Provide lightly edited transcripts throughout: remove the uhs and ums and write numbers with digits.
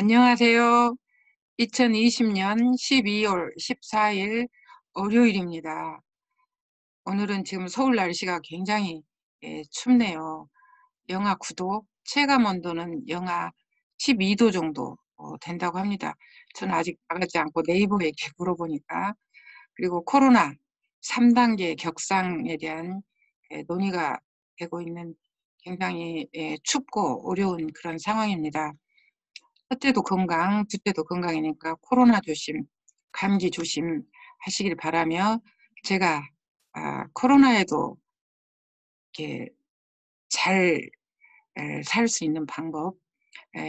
안녕하세요. 2020년 12월 14일 월요일입니다. 오늘은 지금 서울 날씨가 굉장히 춥네요. 영하 9도, 체감 온도는 영하 12도 정도 된다고 합니다. 저는 아직 나가지 않고 네이버에 이렇게 물어보니까. 그리고 코로나 3단계 격상에 대한 논의가 되고 있는 굉장히 춥고 어려운 그런 상황입니다. 첫째도 건강, 둘째도 건강이니까 코로나 조심, 감기 조심 하시길 바라며 제가 코로나에도 이렇게 잘 살 수 있는 방법,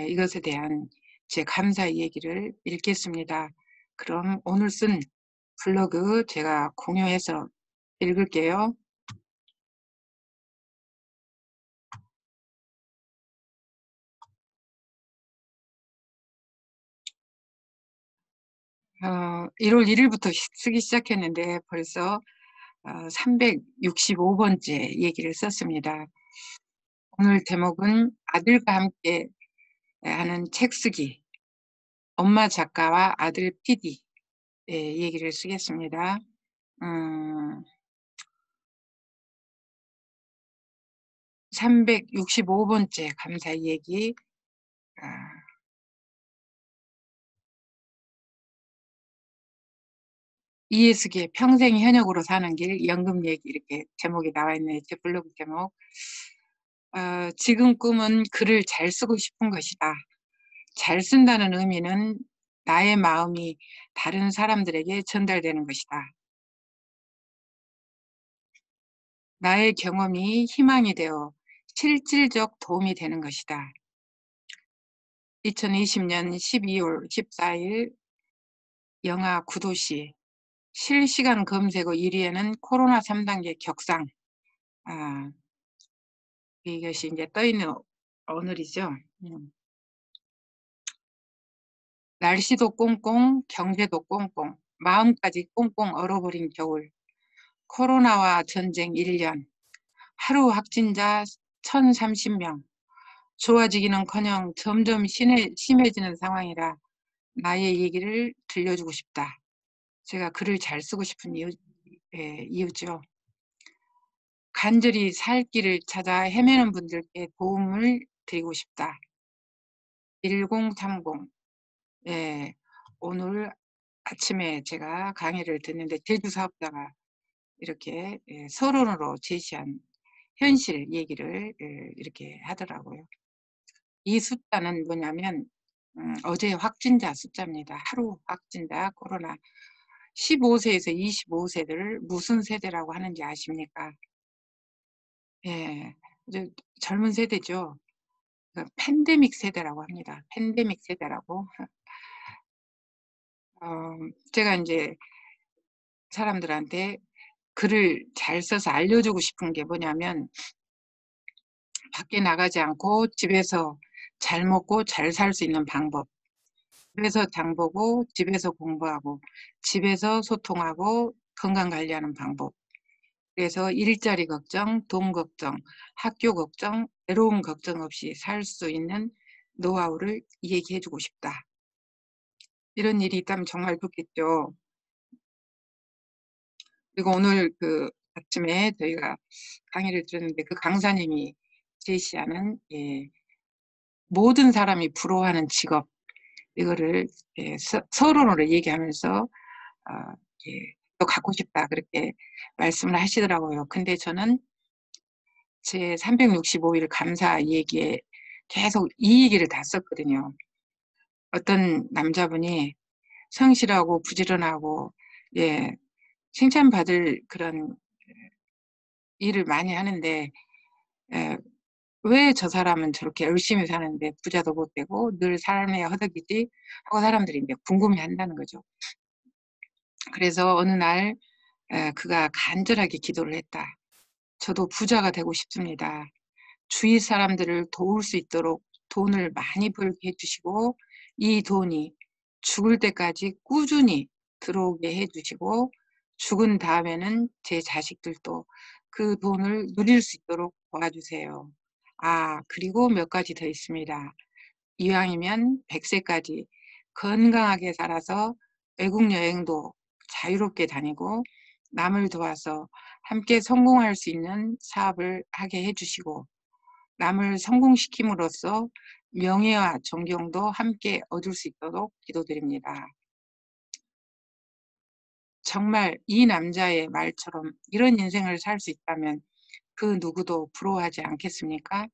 이것에 대한 제 감사의 얘기를 읽겠습니다. 그럼 오늘 쓴 블로그 제가 공유해서 읽을게요. 어, 1월 1일부터 쓰기 시작했는데 벌써 365번째 얘기를 썼습니다. 오늘 제목은 아들과 함께 하는 책 쓰기, 엄마 작가와 아들 PD 얘기를 쓰겠습니다. 365번째 감사 얘기. 아, 이해숙의 평생 현역으로 사는 길, 연금 얘기 이렇게 제목이 나와 있네요. 제 블로그 제목. 지금 꿈은 글을 잘 쓰고 싶은 것이다. 잘 쓴다는 의미는 나의 마음이 다른 사람들에게 전달되는 것이다. 나의 경험이 희망이 되어 실질적 도움이 되는 것이다. 2020년 12월 14일 영하 9도씨 실시간 검색어 1위에는 코로나 3단계 격상. 아, 이것이 이제 떠있는 오늘이죠. 날씨도 꽁꽁, 경제도 꽁꽁, 마음까지 꽁꽁 얼어버린 겨울. 코로나와 전쟁 1년. 하루 확진자 1,030명. 좋아지기는커녕 점점 심해지는 상황이라 나의 얘기를 들려주고 싶다. 제가 글을 잘 쓰고 싶은 이유죠. 간절히 살 길을 찾아 헤매는 분들께 도움을 드리고 싶다. 1030. 예, 오늘 아침에 제가 강의를 듣는데 제주 사업자가 이렇게 서론으로 제시한 현실 얘기를 이렇게 하더라고요. 이 숫자는 뭐냐면 어제 확진자 숫자입니다. 하루 확진자 코로나 15세에서 25세를 무슨 세대라고 하는지 아십니까? 예, 이제 젊은 세대죠. 그 팬데믹 세대라고 합니다. 팬데믹 세대라고. 어, 제가 이제 사람들한테 글을 잘 써서 알려주고 싶은 게 뭐냐면 밖에 나가지 않고 집에서 잘 먹고 잘 살 수 있는 방법. 집에서 장 보고 집에서 공부하고 집에서 소통하고 건강 관리하는 방법. 그래서 일자리 걱정, 돈 걱정, 학교 걱정, 외로움 걱정 없이 살 수 있는 노하우를 얘기해주고 싶다. 이런 일이 있다면 정말 좋겠죠. 그리고 오늘 그 아침에 저희가 강의를 들었는데 그 강사님이 제시하는 모든 사람이 부러워하는 직업 이거를 서론으로 얘기하면서 또 갖고 싶다 그렇게 말씀을 하시더라고요. 근데 저는 제 365일 감사 얘기에 계속 이 얘기를 다 썼거든요. 어떤 남자분이 성실하고 부지런하고 칭찬받을 그런 일을 많이 하는데 왜 저 사람은 저렇게 열심히 사는데 부자도 못 되고 늘 삶에 허덕이지 하고 사람들이 이제 궁금해 한다는 거죠. 그래서 어느 날 그가 간절하게 기도를 했다. 저도 부자가 되고 싶습니다. 주위 사람들을 도울 수 있도록 돈을 많이 벌게 해주시고 이 돈이 죽을 때까지 꾸준히 들어오게 해주시고 죽은 다음에는 제 자식들도 그 돈을 누릴 수 있도록 도와주세요. 그리고 몇 가지 더 있습니다. 이왕이면 100 세까지 건강하게 살아서 외국 여행도 자유롭게 다니고 남을 도와서 함께 성공할 수 있는 사업을 하게 해 주시고 남을 성공시킴으로써 명예와 존경도 함께 얻을 수 있도록 기도드립니다. 정말 이 남자의 말처럼 이런 인생을 살 수 있다면 그 누구도 부러워하지 않겠습니까?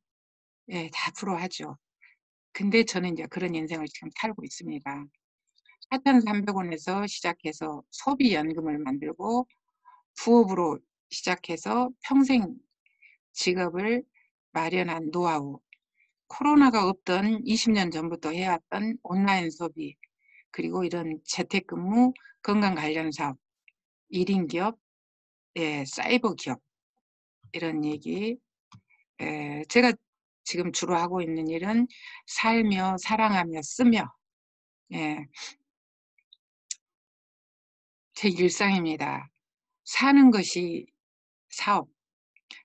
예, 다 부러워하죠. 근데 저는 이제 그런 인생을 지금 살고 있습니다. 4,300 원에서 시작해서 소비연금을 만들고 부업으로 시작해서 평생 직업을 마련한 노하우, 코로나가 없던 20년 전부터 해왔던 온라인 소비, 그리고 이런 재택근무, 건강 관련 사업, 1인 기업, 예, 사이버 기업 이런 얘기. 제가 지금 주로 하고 있는 일은 살며 사랑하며 쓰며, 예, 제 일상입니다. 사는 것이 사업,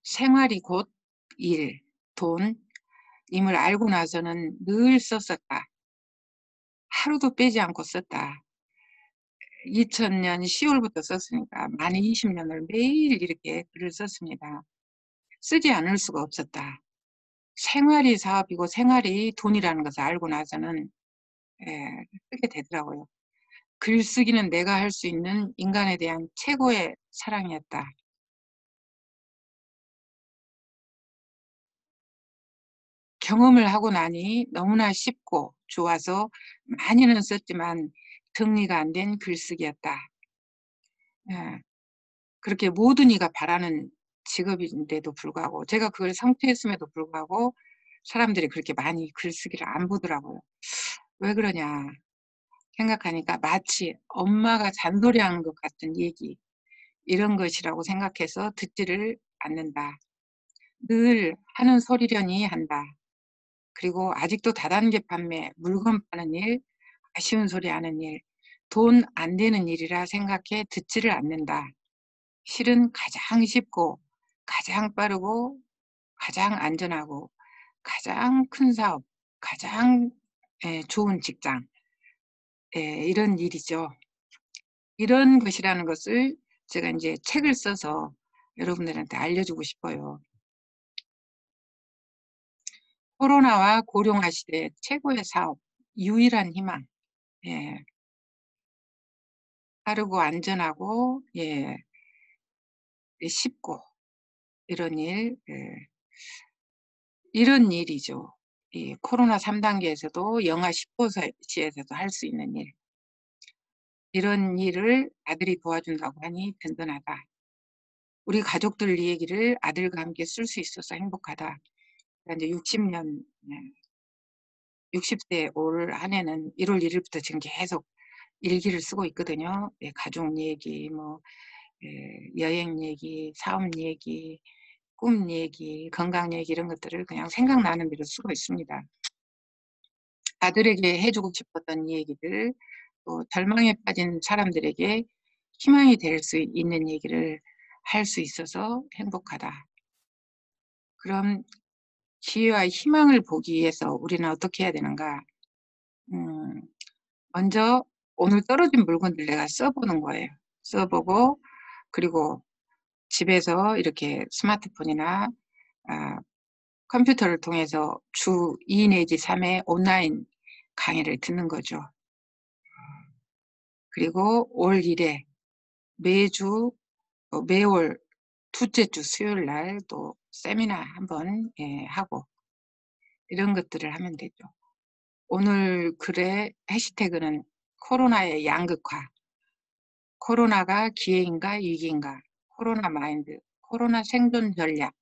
생활이 곧 일, 돈 임을 알고 나서는 늘 썼었다. 하루도 빼지 않고 썼다. 2000년 10월부터 썼으니까 만 20년을 매일 이렇게 글을 썼습니다. 쓰지 않을 수가 없었다. 생활이 사업이고 생활이 돈이라는 것을 알고 나서는 쓰게 되더라고요. 글쓰기는 내가 할 수 있는 인간에 대한 최고의 사랑이었다. 경험을 하고 나니 너무나 쉽고 좋아서 많이는 썼지만 정리가 안 된 글쓰기였다. 예, 그렇게 모든 이가 바라는 직업인데도 불구하고 제가 그걸 성취했음에도 불구하고 사람들이 그렇게 많이 글쓰기를 안 보더라고요. 왜 그러냐 생각하니까 마치 엄마가 잔소리하는 것 같은 얘기 이런 것이라고 생각해서 듣지를 않는다. 늘 하는 소리려니 한다. 그리고 아직도 다단계 판매, 물건 파는 일, 아쉬운 소리 하는 일, 돈 안 되는 일이라 생각해 듣지를 않는다. 실은 가장 쉽고 가장 빠르고 가장 안전하고 가장 큰 사업, 가장 좋은 직장, 이런 일이죠. 이런 것이라는 것을 제가 이제 책을 써서 여러분들한테 알려주고 싶어요. 코로나와 고령화 시대 최고의 사업, 유일한 희망. 예, 빠르고 안전하고 쉽고 이런 일, 이런 일이죠. 이 코로나 3단계에서도 영하 10도시에서도 할 수 있는 일. 이런 일을 아들이 도와준다고 하니 든든하다. 우리 가족들 얘기를 아들과 함께 쓸 수 있어서 행복하다. 그러니까 이제 60년, 60세 올 한 해는 1월 1일부터 지금 계속 일기를 쓰고 있거든요. 가족 얘기, 뭐 여행 얘기, 사업 얘기, 꿈 얘기, 건강 얘기 이런 것들을 그냥 생각나는 대로 쓰고 있습니다. 아들에게 해주고 싶었던 얘기들, 또 절망에 빠진 사람들에게 희망이 될 수 있는 얘기를 할 수 있어서 행복하다. 그럼 기회와 희망을 보기 위해서 우리는 어떻게 해야 되는가? 음, 먼저 오늘 떨어진 물건들 내가 써보는 거예요. 써보고 그리고 집에서 이렇게 스마트폰이나 아, 컴퓨터를 통해서 주 2 내지 3회 온라인 강의를 듣는 거죠. 그리고 올 1회 매주 매월 둘째 주 수요일 날 또 세미나 한번 하고 이런 것들을 하면 되죠. 오늘 글의 해시태그는 코로나의 양극화, 코로나가 기회인가 위기인가, 코로나 마인드, 코로나 생존 전략,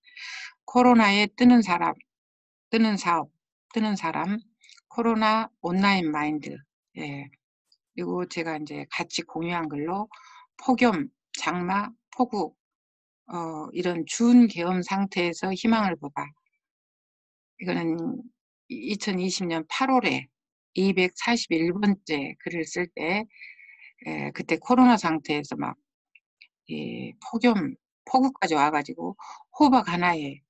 코로나에 뜨는 사람, 뜨는 사업, 뜨는 사람, 코로나 온라인 마인드. 예. 그리고 제가 이제 같이 공유한 글로 폭염, 장마, 폭우, 이런 준계엄 상태에서 희망을 보다. 이거는 2020년 8월에 241번째 글을 쓸 때, 그때 코로나 상태에서 막, 폭염, 폭우까지 와가지고 호박 하나에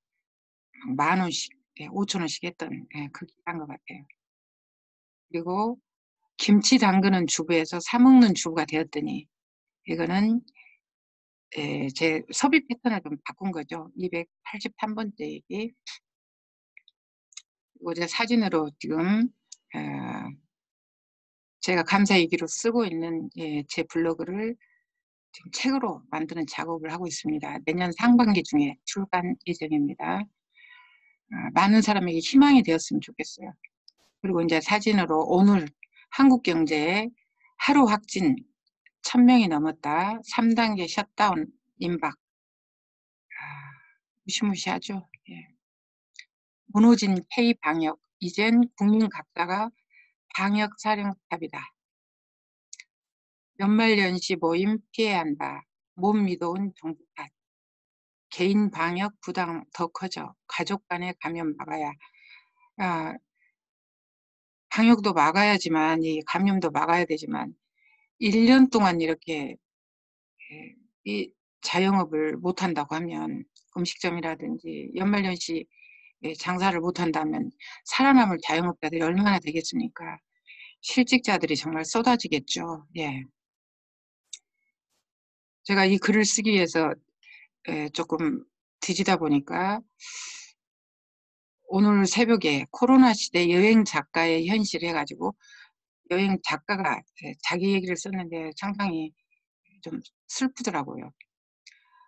10,000원씩, 5,000원씩 했던, 그 기간 것 같아요. 그리고 김치 담그는 주부에서 사 먹는 주부가 되었더니 이거는 제 소비 패턴을 좀 바꾼 거죠. 283번째 얘기. 이거 제 사진으로 지금 제가 감사일기로 쓰고 있는 제 블로그를 지금 책으로 만드는 작업을 하고 있습니다. 내년 상반기 중에 출간 예정입니다. 많은 사람에게 희망이 되었으면 좋겠어요. 그리고 이제 사진으로 오늘 한국경제에 하루 확진 1000명이 넘었다. 3단계 셧다운 임박. 무시무시하죠. 예. 무너진 K 방역. 이젠 국민 각자가 방역 사령탑이다. 연말연시 모임 피해야 한다. 못 믿어온 정부 탓. 개인 방역 부담 더 커져. 가족 간의 감염 막아야. 아, 방역도 막아야지만 이 감염도 막아야 되지만 1년 동안 이렇게 이 자영업을 못한다고 하면 음식점이라든지 연말연시 장사를 못한다면 살아남을 자영업자들이 얼마나 되겠습니까? 실직자들이 정말 쏟아지겠죠. 예. 제가 이 글을 쓰기 위해서 조금 뒤지다 보니까 오늘 새벽에 코로나 시대 여행 작가의 현실 해가지고 여행 작가가 자기 얘기를 썼는데 상당히 좀 슬프더라고요.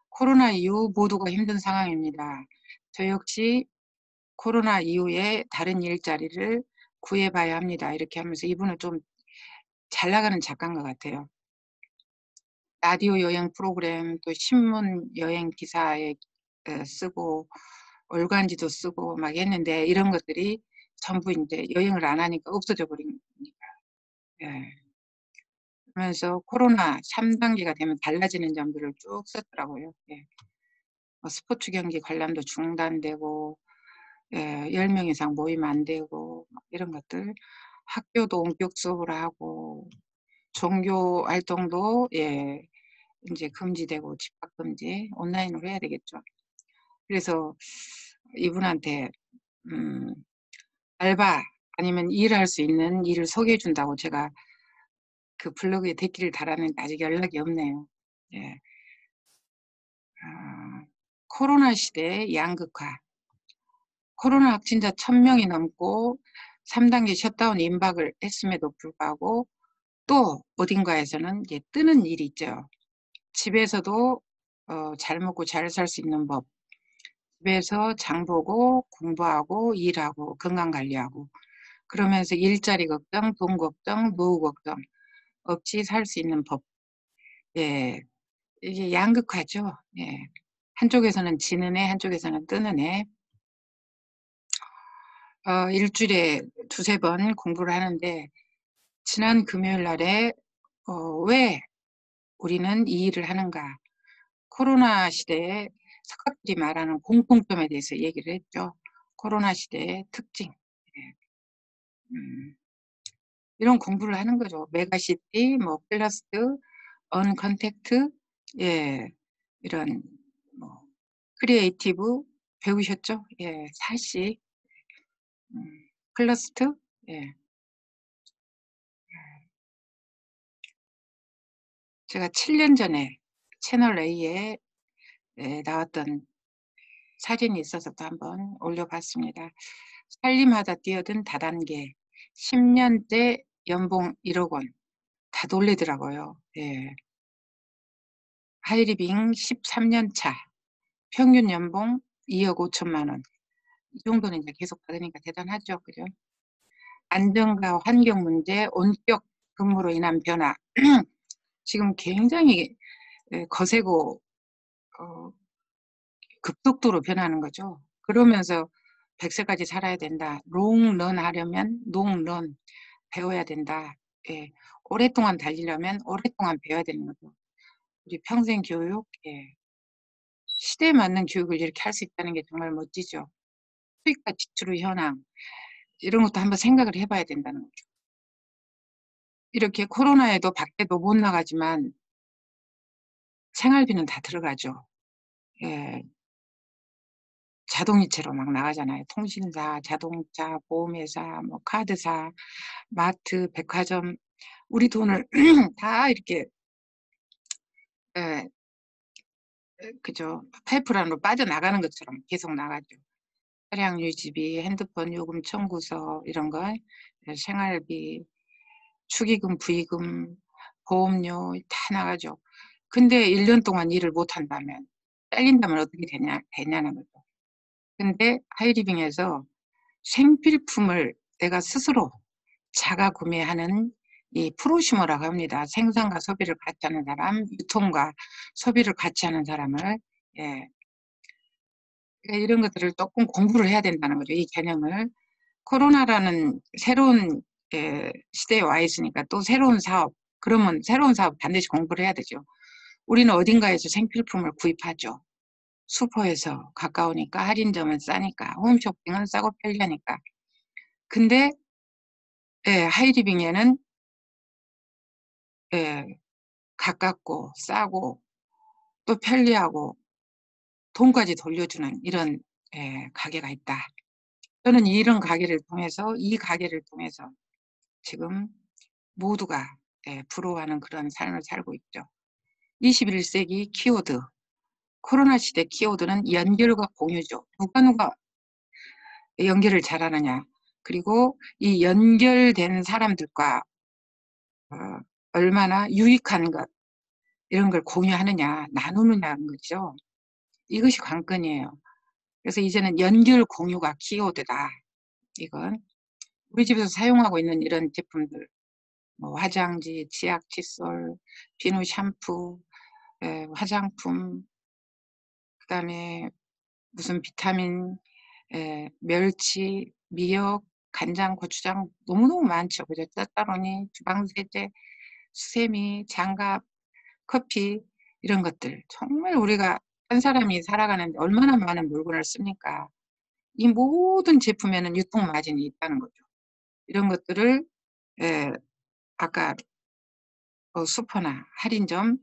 코로나 이후 모두가 힘든 상황입니다. 저 역시 코로나 이후에 다른 일자리를 구해봐야 합니다. 이렇게 하면서 이분은 좀 잘 나가는 작가인 것 같아요. 라디오 여행 프로그램 또 신문 여행 기사에 쓰고 월간지도 쓰고 막 했는데 이런 것들이 전부 이제 여행을 안 하니까 없어져 버리니까. 예. 그러면서 코로나 3단계가 되면 달라지는 점들을 쭉 썼더라고요. 예. 뭐 스포츠 경기 관람도 중단되고 10명 이상 모이면 안 되고 이런 것들 학교도 원격 수업을 하고 종교 활동도 이제 금지되고 집합 금지 온라인으로 해야 되겠죠. 그래서 이분한테 음, 알바 아니면 일할 수 있는 일을 소개해 준다고 제가 그 블로그에 댓글을 달았는데 아직 연락이 없네요. 예. 코로나 시대의 양극화. 코로나 확진자 1000명이 넘고 3단계 셧다운 임박을 했음에도 불구하고 또 어딘가에서는 이제 뜨는 일이 있죠. 집에서도 잘 먹고 잘 살 수 있는 법. 집에서 장 보고 공부하고 일하고 건강 관리하고 그러면서 일자리 걱정, 돈 걱정, 노후 걱정 없이 살 수 있는 법. 예, 이게 양극화죠. 예. 한쪽에서는 지는 애, 한쪽에서는 뜨는 애. 일주일에 두세 번 공부를 하는데 지난 금요일 날에 왜 우리는 이 일을 하는가? 코로나 시대에 석학들이 말하는 공통점에 대해서 얘기를 했죠. 코로나 시대의 특징. 예. 음, 이런 공부를 하는 거죠. 메가시티, 뭐 클러스트, 언컨택트, 예, 이런 뭐 크리에이티브 배우셨죠? 예, 사시, 클러스트, 예. 제가 7년 전에 채널 A에 나왔던 사진이 있어서 또 한번 올려봤습니다. 살림하다 뛰어든 다단계 10년째 연봉 1억 원. 다 놀래더라고요. 예. 하이리빙 13년 차 평균 연봉 2억 5천만 원. 이 정도는 이제 계속 받으니까 대단하죠. 그죠? 안정과 환경 문제, 원격 근무로 인한 변화. 지금 굉장히 거세고 어, 급속도로 변하는 거죠. 그러면서 100세까지 살아야 된다. 롱런 하려면 롱런 배워야 된다. 예. 오랫동안 달리려면 오랫동안 배워야 되는 거죠. 우리 평생 교육, 시대에 맞는 교육을 이렇게 할 수 있다는 게 정말 멋지죠. 수익과 지출의 현황, 이런 것도 한번 생각을 해봐야 된다는 거죠. 이렇게 코로나에도 밖에도 못 나가지만 생활비는 다 들어가죠. 예. 자동이체로 막 나가잖아요. 통신사, 자동차, 보험회사, 뭐 카드사, 마트, 백화점 우리 돈을 다 이렇게 예, 그죠. 파이프라인으로 빠져나가는 것처럼 계속 나가죠. 차량 유지비, 핸드폰 요금 청구서 이런 거, 생활비, 축의금, 부의금, 보험료 다 나가죠. 근데 1년 동안 일을 못 한다면, 잘린다면 어떻게 되냐는 거죠. 근데 하이리빙에서 생필품을 내가 스스로 자가 구매하는 이 프로슈머라고 합니다. 생산과 소비를 같이 하는 사람, 유통과 소비를 같이 하는 사람을, 예. 그러니까 이런 것들을 조금 공부를 해야 된다는 거죠. 이 개념을. 코로나라는 새로운 시대에 와 있으니까 또 새로운 사업, 그러면 새로운 사업 반드시 공부를 해야 되죠. 우리는 어딘가에서 생필품을 구입하죠. 슈퍼에서 가까우니까, 할인점은 싸니까, 홈쇼핑은 싸고 편리하니까. 근데 하이리빙에는 예, 가깝고 싸고 또 편리하고 돈까지 돌려주는 이런 가게가 있다. 저는 이런 가게를 통해서, 이 가게를 통해서 지금 모두가 부러워하는 그런 삶을 살고 있죠. 21세기 키워드, 코로나 시대 키워드는 연결과 공유죠. 누가 연결을 잘하느냐. 그리고 이 연결된 사람들과 어, 얼마나 유익한 것, 이런 걸 공유하느냐, 나누느냐는 거죠. 이것이 관건이에요. 그래서 이제는 연결 공유가 키워드다. 이건 우리 집에서 사용하고 있는 이런 제품들, 뭐 화장지, 치약, 칫솔, 비누, 샴푸, 화장품, 그다음에 무슨 비타민, 멸치, 미역, 간장, 고추장 너무너무 많죠. 그죠? 짜따로니, 주방세제, 수세미, 장갑, 커피 이런 것들 정말 우리가 한 사람이 살아가는데 얼마나 많은 물건을 씁니까? 이 모든 제품에는 유통 마진이 있다는 거죠. 이런 것들을 에, 아까 슈퍼나 할인점,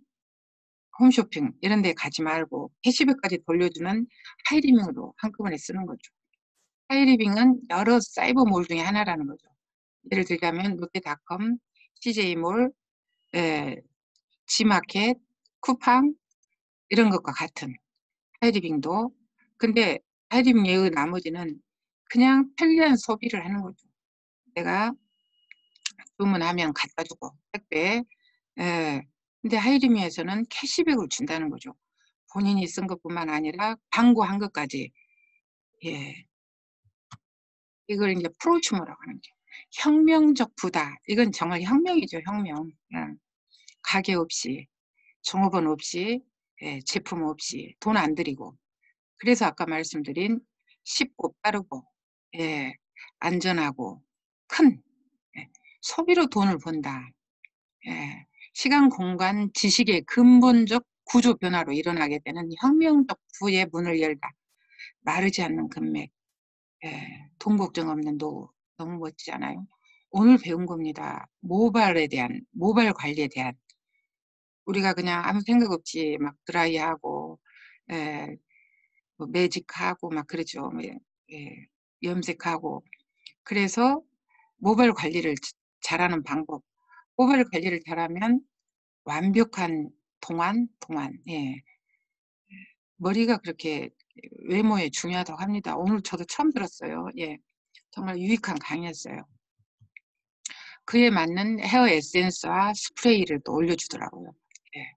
홈쇼핑 이런 데 가지 말고 캐시백까지 돌려주는 하이리빙으로 한꺼번에 쓰는 거죠. 하이리빙은 여러 사이버몰 중에 하나라는 거죠. 예를 들자면 롯데닷컴, CJ몰, 지마켓, 쿠팡 이런 것과 같은 하이리빙도. 근데 하이리빙 예의 나머지는 그냥 편리한 소비를 하는 거죠. 내가 주문하면 갖다 주고 택배. 예. 근데 하이리미에서는 캐시백을 준다는 거죠. 본인이 쓴 것뿐만 아니라 광고한 것까지. 예. 이걸 이제 프로슈머라고 하는 거죠. 혁명적 부다. 이건 정말 혁명이죠, 혁명. 예. 가게 없이, 종업원 없이, 제품 없이, 돈 안 들이고. 그래서 아까 말씀드린 쉽고 빠르고, 예, 안전하고 큰 소비로 돈을 번다. 예, 시간, 공간, 지식의 근본적 구조 변화로 일어나게 되는 혁명적 부의 문을 열다. 마르지 않는 금맥, 돈 걱정 없는 노후. 너무 멋지잖아요. 오늘 배운 겁니다. 모발 관리에 대한. 우리가 그냥 아무 생각 없이 막 드라이하고, 예, 뭐 매직하고 막 그러죠. 예, 염색하고. 그래서 모발 관리를 잘하는 방법. 모발 관리를 잘하면 완벽한 동안, 예. 머리가 그렇게 외모에 중요하다고 합니다. 오늘 저도 처음 들었어요. 예. 정말 유익한 강의였어요. 그에 맞는 헤어 에센스와 스프레이를 또 올려주더라고요. 예.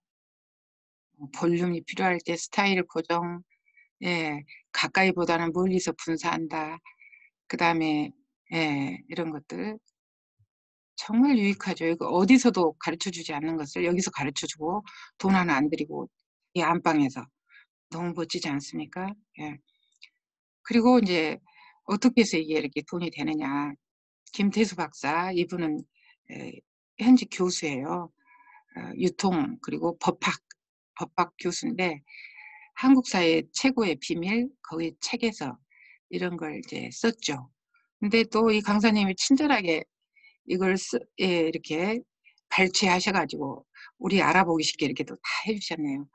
볼륨이 필요할 때 스타일 고정, 예. 가까이보다는 멀리서 분사한다. 그 다음에, 이런 것들. 정말 유익하죠. 이거 어디서도 가르쳐 주지 않는 것을 여기서 가르쳐 주고 돈 하나 안 들이고 이 안방에서. 너무 멋지지 않습니까? 예. 그리고 이제 어떻게 해서 이게 이렇게 돈이 되느냐. 김태수 박사, 이분은 현직 교수예요. 유통, 그리고 법학 교수인데 한국 사회 최고의 비밀, 거기 책에서 이런 걸 이제 썼죠. 근데 또 이 강사님이 친절하게 이걸 이렇게 발췌하셔가지고 우리 알아보기 쉽게 이렇게 또 다 해주셨네요.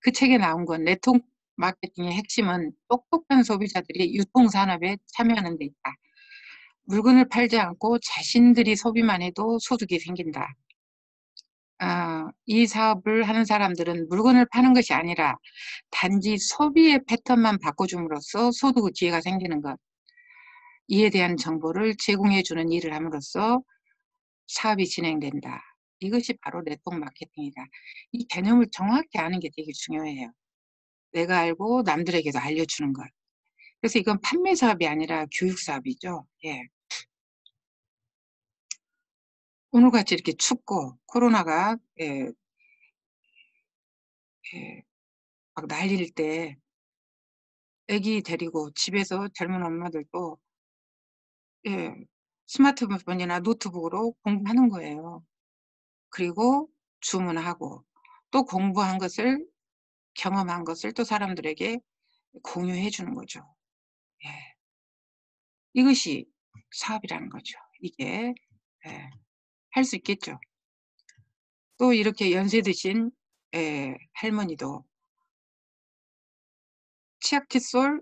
그 책에 나온 건 마케팅의 핵심은 똑똑한 소비자들이 유통산업에 참여하는 데 있다. 물건을 팔지 않고 자신들이 소비만 해도 소득이 생긴다. 이 사업을 하는 사람들은 물건을 파는 것이 아니라 단지 소비의 패턴만 바꿔줌으로써 소득의 기회가 생기는 것. 이에 대한 정보를 제공해 주는 일을 함으로써 사업이 진행된다. 이것이 바로 네트워크 마케팅이다. 이 개념을 정확히 아는 게 되게 중요해요. 내가 알고 남들에게도 알려주는 것. 그래서 이건 판매 사업이 아니라 교육 사업이죠. 예. 오늘같이 이렇게 춥고 코로나가 막 난릴 때 아기 데리고 집에서 젊은 엄마들도 스마트폰이나 노트북으로 공부하는 거예요. 그리고 주문하고 또 공부한 것을 경험한 것을 또 사람들에게 공유해 주는 거죠. 예. 이것이 사업이라는 거죠. 이게 할 수 있겠죠. 또 이렇게 연세 드신 할머니도 치약 칫솔,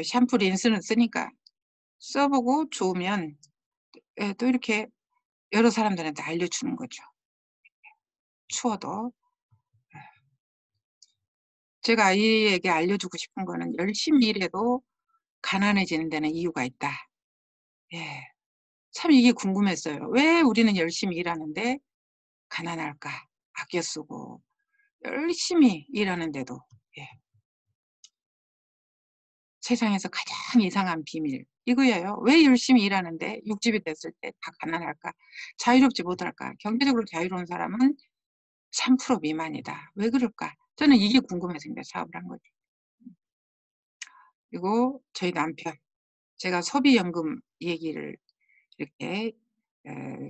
샴푸, 린스는 쓰니까 써보고 좋으면 또 이렇게 여러 사람들한테 알려주는 거죠. 추워도. 제가 아이에게 알려주고 싶은 거는 열심히 일해도 가난해지는 데는 이유가 있다. 예. 참 이게 궁금했어요. 왜 우리는 열심히 일하는데 가난할까? 아껴 쓰고 열심히 일하는데도. 예. 세상에서 가장 이상한 비밀 이거예요. 왜 열심히 일하는데 60이 됐을 때 다 가난할까? 자유롭지 못할까? 경제적으로 자유로운 사람은 3% 미만이다. 왜 그럴까? 저는 이게 궁금해서 이제 사업을 한 거죠. 그리고 저희 남편, 제가 소비연금 얘기를 이렇게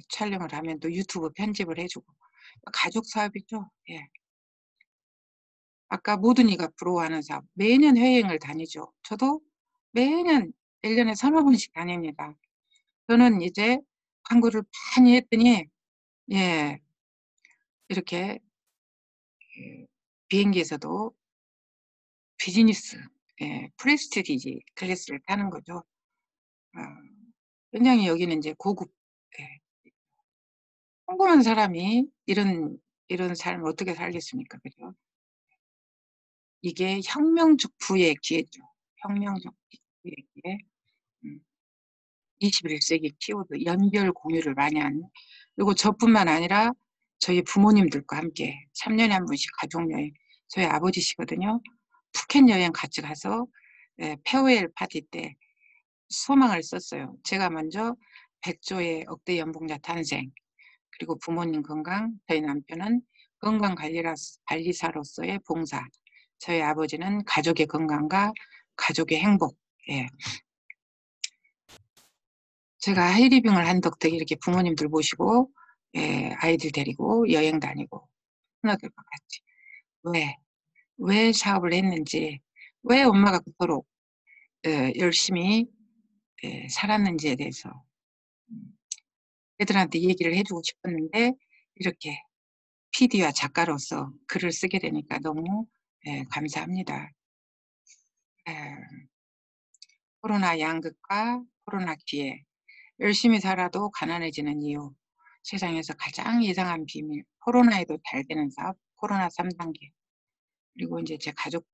촬영을 하면 또 유튜브 편집을 해주고 가족 사업이죠. 예. 아까 모든 이가 부러워하는 사업 매년 해외여행을 다니죠. 저도 매년 1년에 3~4번씩 다닙니다. 저는 이제 광고를 많이 했더니 예 이렇게 비행기에서도 비즈니스 프레스티지 클래스를 타는 거죠. 어, 굉장히 여기는 이제 고급 평범한 사람이 이런 삶을 어떻게 살겠습니까? 그죠? 이게 혁명적 부의 기회죠. 혁명적 부의 기회. 21세기 키워드 연결 공유를 많이 하는. 그리고 저뿐만 아니라 저희 부모님들과 함께 3년에 한 번씩 가족여행. 저희 아버지시거든요. 푸켓 여행 같이 가서 페어웰 파티 때 소망을 썼어요. 제가 먼저 100조의 억대 연봉자 탄생, 그리고 부모님 건강, 저희 남편은 건강관리사로서의 봉사, 저희 아버지는 가족의 건강과 가족의 행복. 예. 제가 하이리빙을 한 덕택에 이렇게 부모님들 모시고 아이들 데리고 여행 다니고 누나들과 같이 왜 사업을 했는지, 왜 엄마가 그토록 열심히 살았는지에 대해서 애들한테 얘기를 해주고 싶었는데 이렇게 PD와 작가로서 글을 쓰게 되니까 너무 감사합니다. 코로나 양극화, 코로나 기회, 열심히 살아도 가난해지는 이유, 세상에서 가장 이상한 비밀, 코로나에도 잘 되는 사업, 코로나 3단계, 그리고 이제 제 가족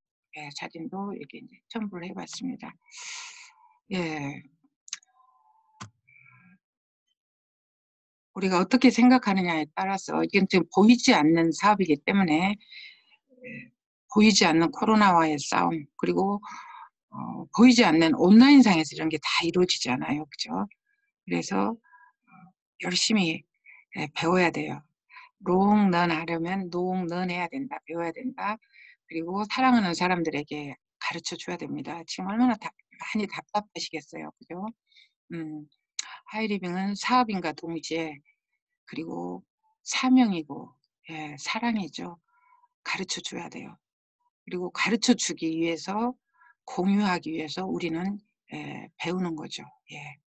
사진도 이렇게 이제 첨부를 해봤습니다. 예, 우리가 어떻게 생각하느냐에 따라서 이건 지금 보이지 않는 사업이기 때문에 보이지 않는 코로나와의 싸움, 그리고 보이지 않는 온라인상에서 이런 게 다 이루어지잖아요. 그죠? 그래서 열심히 배워야 돼요. 롱런 하려면 롱런 해야 된다. 배워야 된다. 그리고 사랑하는 사람들에게 가르쳐 줘야 됩니다. 지금 얼마나 많이 답답하시겠어요. 그죠? 하이리빙은 사업인과 동시에 그리고 사명이고 사랑이죠. 가르쳐 줘야 돼요. 그리고 가르쳐 주기 위해서 공유하기 위해서 우리는 배우는 거죠. 예.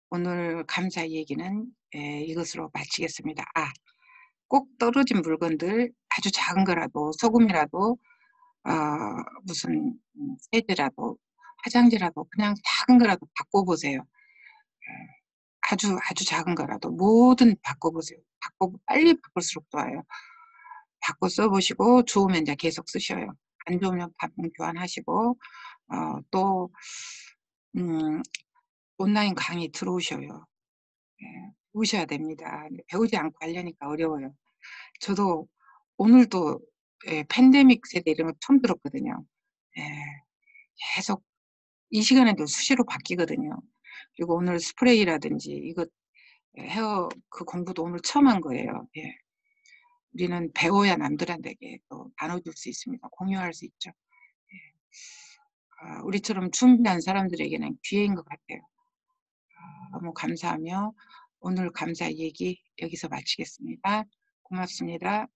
오늘 감사 얘기는 이것으로 마치겠습니다. 꼭 떨어진 물건들 아주 작은 거라도 소금이라도 무슨 세제라도 화장지라도 그냥 작은 거라도 바꿔 보세요. 예. 아주 작은 거라도 뭐든 바꿔 보세요. 빨리 바꿀수록 좋아요. 바꿔 써 보시고 좋으면 인제 계속 쓰셔요. 안 좋으면 반품 교환하시고 또 음 온라인 강의 들어오셔요. 예. 배우셔야 됩니다. 근데 배우지 않고 하려니까 어려워요. 저도 오늘도 예 팬데믹 세대 이런 거 처음 들었거든요. 예. 계속 이 시간에도 수시로 바뀌거든요. 그리고 오늘 스프레이라든지 이거 헤어 그 공부도 오늘 처음 한 거예요. 예. 우리는 배워야 남들한테게 또 나눠줄 수 있습니다. 공유할 수 있죠. 예. 우리처럼 준비한 사람들에게는 기회인 것 같아요. 너무 감사하며 오늘 감사 얘기 여기서 마치겠습니다. 고맙습니다.